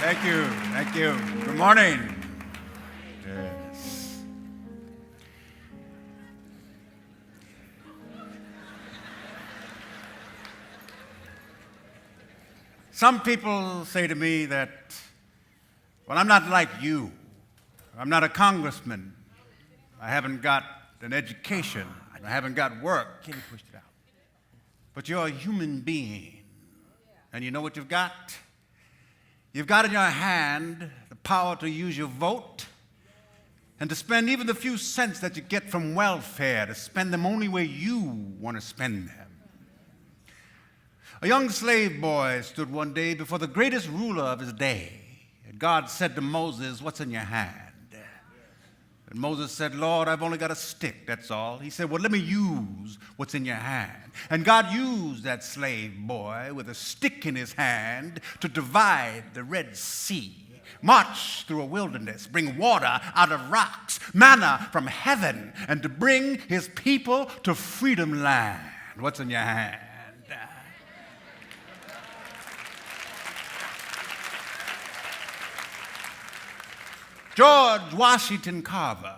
Thank you. Thank you. Good morning. Yes. Some people say to me that, well, I'm not like you. I'm not a congressman. I haven't got an education. I haven't got work. Can you push it out? But you're a human being. And you know what you've got? You've got in your hand the power to use your vote and to spend even the few cents that you get from welfare, to spend them only where you want to spend them. A young slave boy stood one day before the greatest ruler of his day. And God said to Moses, "What's in your hand?" And Moses said, "Lord, I've only got a stick, that's all." He said, "Well, let me use what's in your hand." And God used that slave boy with a stick in his hand to divide the Red Sea, march through a wilderness, bring water out of rocks, manna from heaven, and to bring his people to freedom land. What's in your hand? George Washington Carver,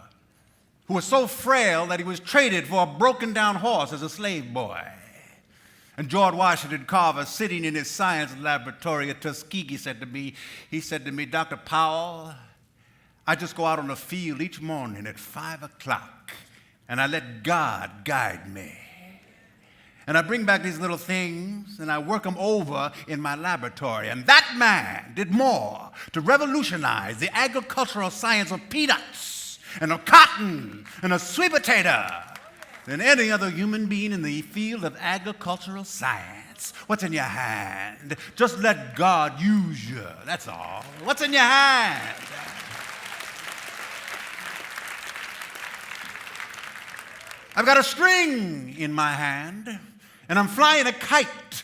who was so frail that he was traded for a broken-down horse as a slave boy. And George Washington Carver, sitting in his science laboratory at Tuskegee, said to me, "Dr. Powell, I just go out on the field each morning at 5 o'clock, and I let God guide me. And I bring back these little things, and I work them over in my laboratory. And that man did more to revolutionize the agricultural science of peanuts and of cotton and of sweet potato than any other human being in the field of agricultural science." What's in your hand? Just let God use you, that's all. What's in your hand? I've got a string in my hand, and I'm flying a kite.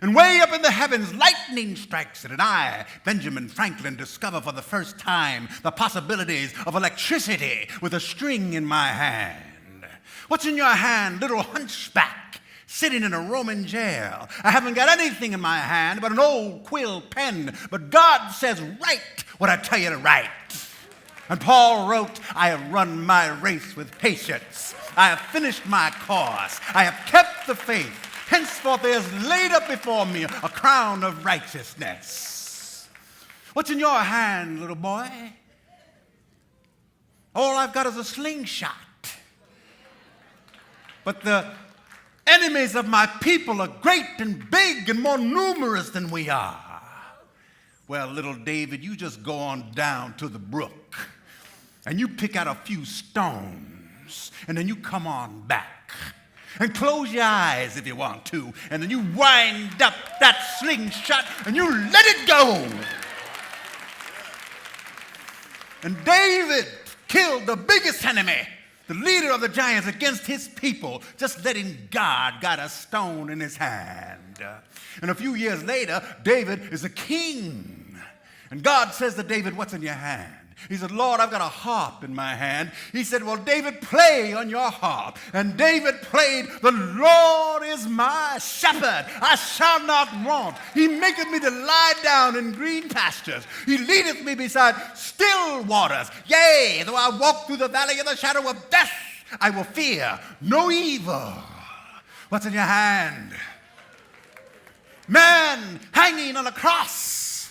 And way up in the heavens, lightning strikes it, and I, Benjamin Franklin, discover for the first time the possibilities of electricity with a string in my hand. What's in your hand, little hunchback, sitting in a Roman jail? I haven't got anything in my hand but an old quill pen, but God says, "Write what I tell you to write." And Paul wrote, "I have run my race with patience. I have finished my course. I have kept the faith. Henceforth there is laid up before me a crown of righteousness." What's in your hand, little boy? All I've got is a slingshot. But the enemies of my people are great and big and more numerous than we are. Well, little David, you just go on down to the brook and you pick out a few stones, and then you come on back. And close your eyes if you want to, and then you wind up that slingshot and you let it go. And David killed the biggest enemy, the leader of the giants, against his people, just letting God got a stone in his hand. And a few years later, David is a king. And God says to David, "What's in your hand?" He said, "Lord, I've got a harp in my hand." He said, "Well, David, play on your harp." And David played, "The Lord is my shepherd, I shall not want. He maketh me to lie down in green pastures. He leadeth me beside still waters. Yea, though I walk through the valley of the shadow of death, I will fear no evil." What's in your hand? Man hanging on a cross.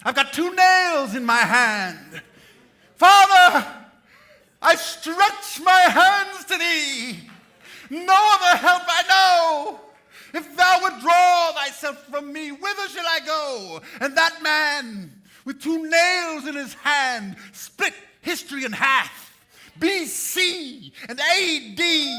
I've got 2 nails in my hand. "Father, I stretch my hands to thee. No other help I know. If thou withdraw thyself from me, whither shall I go?" And that man, with 2 nails in his hand, split history in half, BC and AD.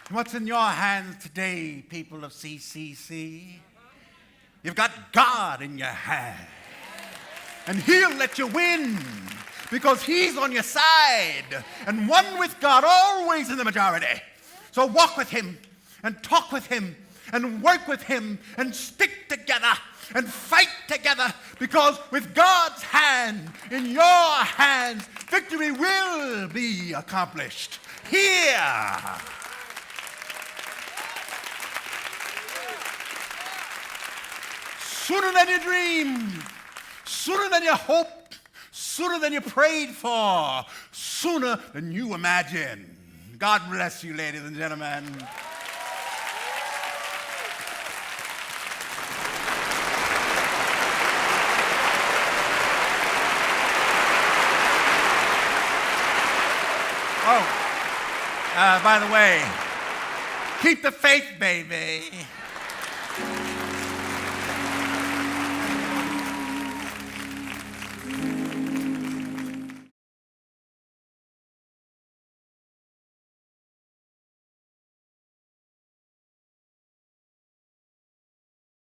What's in your hands today, people of CCC? You've got God in your hand. And He'll let you win because He's on your side. And one with God, always in the majority. So walk with Him and talk with Him and work with Him and stick together and fight together, because with God's hand in your hands, victory will be accomplished. here. Sooner than you dreamed, sooner than you hoped, sooner than you prayed for, sooner than you imagined. God bless you, ladies and gentlemen. Oh, by the way, keep the faith, baby.